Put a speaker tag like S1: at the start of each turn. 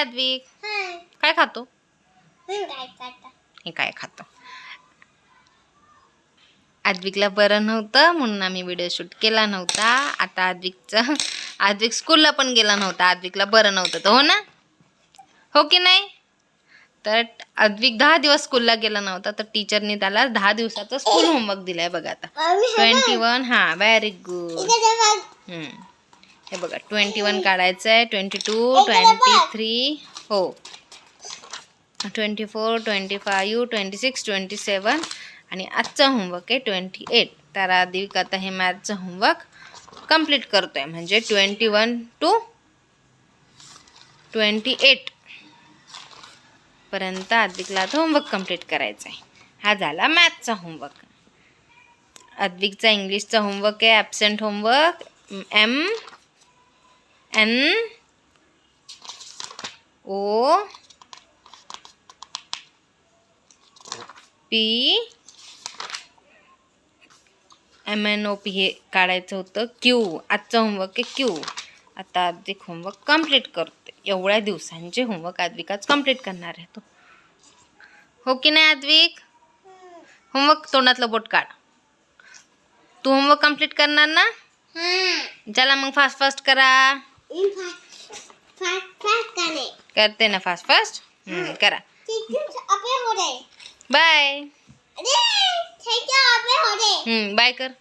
S1: अद्विक काय खातो? हे काय खातो? अद्विकला बरं नव्हतं म्हणून आम्ही व्हिडिओ शूट केला नव्हता. आता अद्विक स्कूलला पण गेला नव्हता. अद्विकला बरं नव्हतं तर, हो ना? हो की नाही? तर अद्विक 10 दिवस स्कूलला गेला नव्हता तर टीचरनी त्याला 10 दिवसाचा स्कूल होमवर्क दिलाय बघा. आता 21. हा, व्हेरी गुड. हे बघा 21 काढायचं आहे. 22, 23, हो 24, 25, 26, 27 आणि आजचा होमवर्क आहे 28. तर अद्विक आता हे मॅथचं होमवर्क कंप्लीट करतोय. म्हणजे 21 to 28 पर्यंत अद्विकला आता होमवर्क कंप्लीट करायचा आहे. हा झाला मॅथचा होमवर्क. अद्विकचा इंग्लिशचा होमवर्क आहे ॲब्सेंट होमवर्क. MNOP हे काढायचं होतं. क्यू आजचं होमवर्क आहे क्यू. आता अद्विक होमवर्क कंप्लीट करते. एवढ्या दिवसांचे होमवर्क अद्विक आज कंप्लीट करणार आहे तो. हो की नाही अद्विक? होमवर्क तोंडातलं बोट काढ. तू होमवर्क कंप्लीट करणार ना? चला मग फास्ट फास्ट करा. करते ना फास्ट फास्ट. करा. बाय. बाय कर.